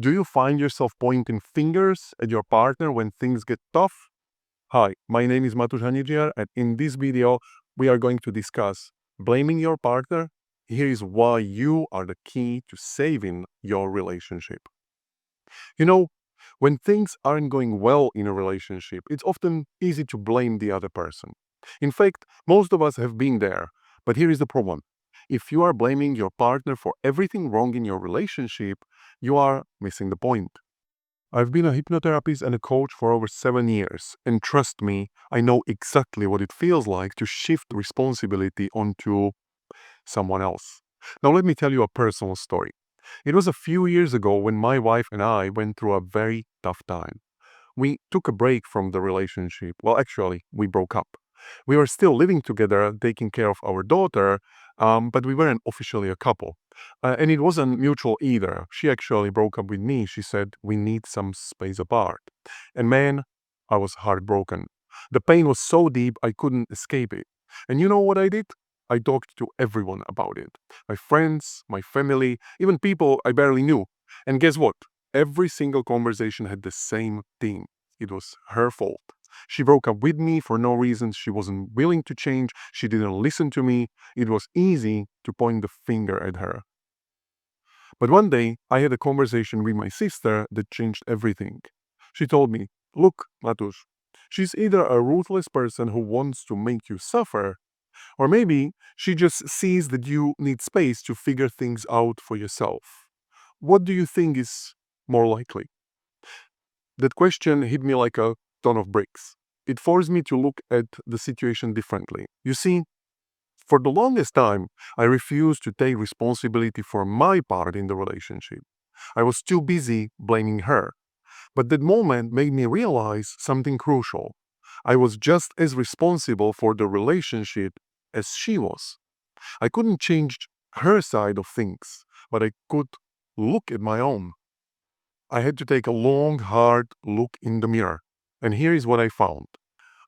Do you find yourself pointing fingers at your partner when things get tough? Hi, my name is Matusz Hanidziar, and in this video, we are going to discuss blaming your partner. Here is why you are the key to saving your relationship. You know, when things aren't going well in a relationship, it's often easy to blame the other person. In fact, most of us have been there. But here is the problem. If you are blaming your partner for everything wrong in your relationship, you are missing the point. I've been a hypnotherapist and a coach for over 7 years, and trust me, I know exactly what it feels like to shift responsibility onto someone else. Now, let me tell you a personal story. It was a few years ago when my wife and I went through a very tough time. We took a break from the relationship. Well, actually, we broke up. We were still living together, taking care of our daughter, but we weren't officially a couple. And it wasn't mutual either. She actually broke up with me. She said, we need some space apart. And man, I was heartbroken. The pain was so deep, I couldn't escape it. And you know what I did? I talked to everyone about it. My friends, my family, even people I barely knew. And guess what? Every single conversation had the same theme. It was her fault. She broke up with me for no reason. She wasn't willing to change. She didn't listen to me. It was easy to point the finger at her. But one day, I had a conversation with my sister that changed everything. She told me, look, Matusz, she's either a ruthless person who wants to make you suffer, or maybe she just sees that you need space to figure things out for yourself. What do you think is more likely? That question hit me like a ton of bricks. It forced me to look at the situation differently. You see, for the longest time, I refused to take responsibility for my part in the relationship. I was too busy blaming her. But that moment made me realize something crucial. I was just as responsible for the relationship as she was. I couldn't change her side of things, but I could look at my own. I had to take a long, hard look in the mirror. And here is what I found.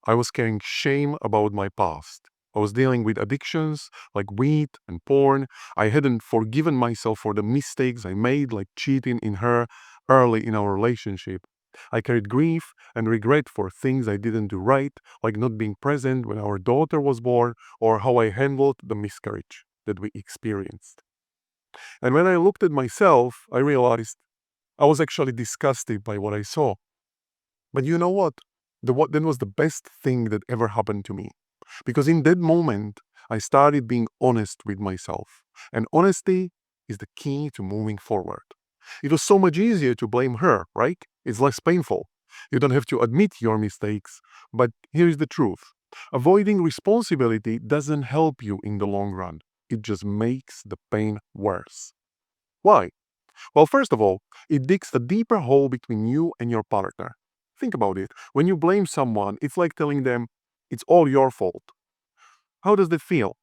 I was carrying shame about my past. I was dealing with addictions like weed and porn. I hadn't forgiven myself for the mistakes I made, like cheating in her early in our relationship. I carried grief and regret for things I didn't do right, like not being present when our daughter was born or how I handled the miscarriage that we experienced. And when I looked at myself, I realized I was actually disgusted by what I saw. But you know what? What then was the best thing that ever happened to me. Because in that moment, I started being honest with myself. And honesty is the key to moving forward. It was so much easier to blame her, right? It's less painful. You don't have to admit your mistakes. But here's the truth. Avoiding responsibility doesn't help you in the long run. It just makes the pain worse. Why? Well, first of all, it digs a deeper hole between you and your partner. Think about it. When you blame someone, it's like telling them, it's all your fault. How does that feel?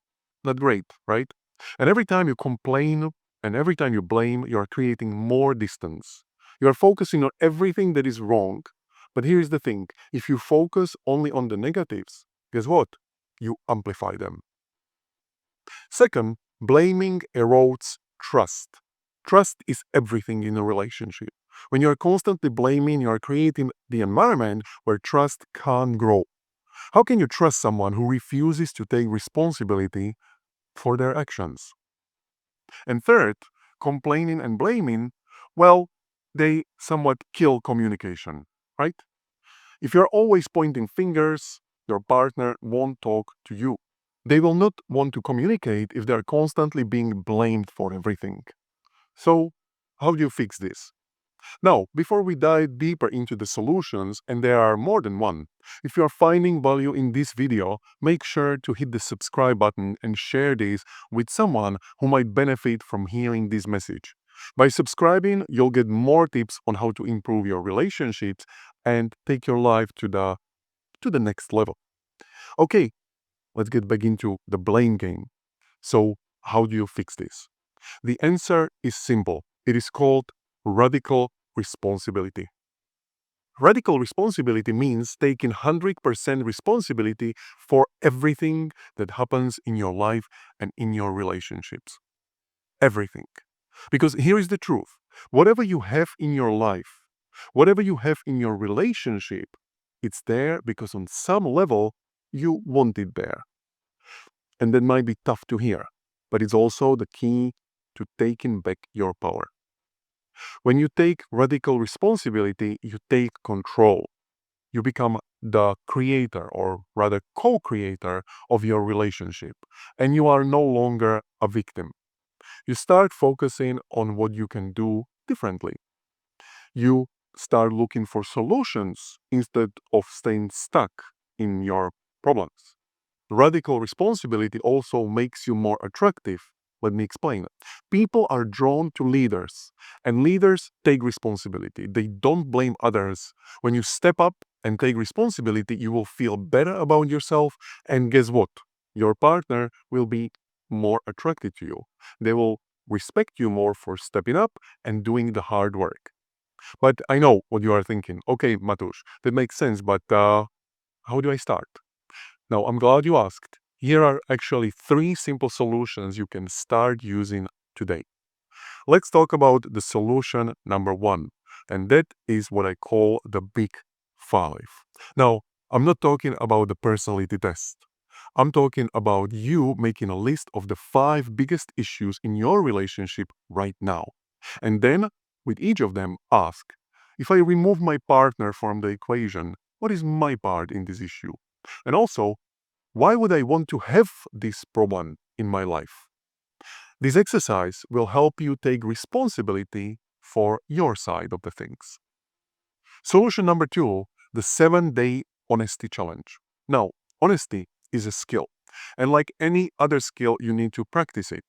Not great, right? And every time you complain and every time you blame, you are creating more distance. You are focusing on everything that is wrong. But here's the thing, if you focus only on the negatives, guess what? You amplify them. Second, blaming erodes trust. Trust is everything in a relationship. When you're constantly blaming, you're creating the environment where trust can't grow. How can you trust someone who refuses to take responsibility for their actions? And third, complaining and blaming, well, they somewhat kill communication, right? If you're always pointing fingers, your partner won't talk to you. They will not want to communicate if they're constantly being blamed for everything. So, how do you fix this? Now, before we dive deeper into the solutions, and there are more than one, if you are finding value in this video, make sure to hit the subscribe button and share this with someone who might benefit from hearing this message. By subscribing, you'll get more tips on how to improve your relationships and take your life to the next level. Okay, let's get back into the blame game. So, how do you fix this? The answer is simple. It is called radical responsibility. Radical responsibility means taking 100% responsibility for everything that happens in your life and in your relationships. Everything. Because here is the truth. Whatever you have in your life, whatever you have in your relationship, it's there because on some level you want it there. And that might be tough to hear, but it's also the key to taking back your power. When you take radical responsibility, you take control. You become the creator, or rather co-creator of your relationship, and you are no longer a victim. You start focusing on what you can do differently. You start looking for solutions instead of staying stuck in your problems. Radical responsibility also makes you more attractive. Let me explain it. People are drawn to leaders, and leaders take responsibility. They don't blame others. When you step up and take responsibility, you will feel better about yourself, and guess what? Your partner will be more attracted to you. They will respect you more for stepping up and doing the hard work. But I know what you are thinking. Okay, Matusz, that makes sense, but how do I start? Now, I'm glad you asked. Here are actually 3 simple solutions you can start using today. Let's talk about the solution number 1, and that is what I call the Big 5. Now, I'm not talking about the personality test. I'm talking about you making a list of the 5 biggest issues in your relationship right now. And then, with each of them, ask, if I remove my partner from the equation, what is my part in this issue? And also, why would I want to have this problem in my life? This exercise will help you take responsibility for your side of the things. Solution number 2, the 7-day honesty challenge. Now, honesty is a skill, and like any other skill, you need to practice it.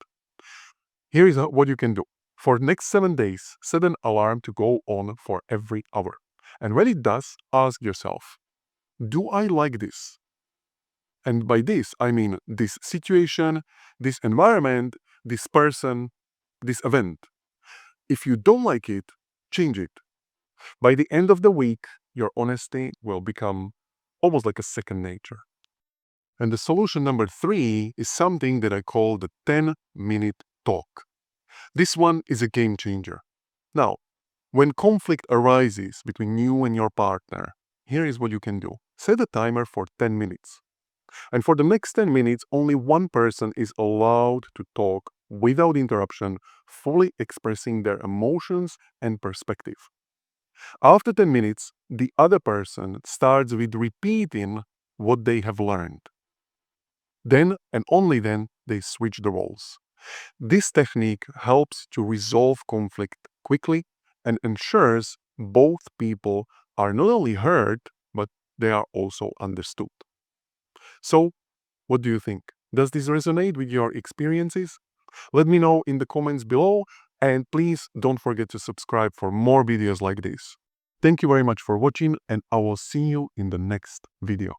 Here is what you can do. For the next 7 days, set an alarm to go on for every hour. And when it does, ask yourself, do I like this? And by this, I mean this situation, this environment, this person, this event. If you don't like it, change it. By the end of the week, your honesty will become almost like a second nature. And the solution number 3 is something that I call the 10-minute talk. This one is a game changer. Now, when conflict arises between you and your partner, here is what you can do. Set a timer for 10 minutes. And for the next 10 minutes, only one person is allowed to talk without interruption, fully expressing their emotions and perspective. After 10 minutes, the other person starts with repeating what they have learned. Then and only then they switch the roles. This technique helps to resolve conflict quickly and ensures both people are not only heard, but they are also understood. So, what do you think? Does this resonate with your experiences? Let me know in the comments below, and please don't forget to subscribe for more videos like this. Thank you very much for watching, and I will see you in the next video.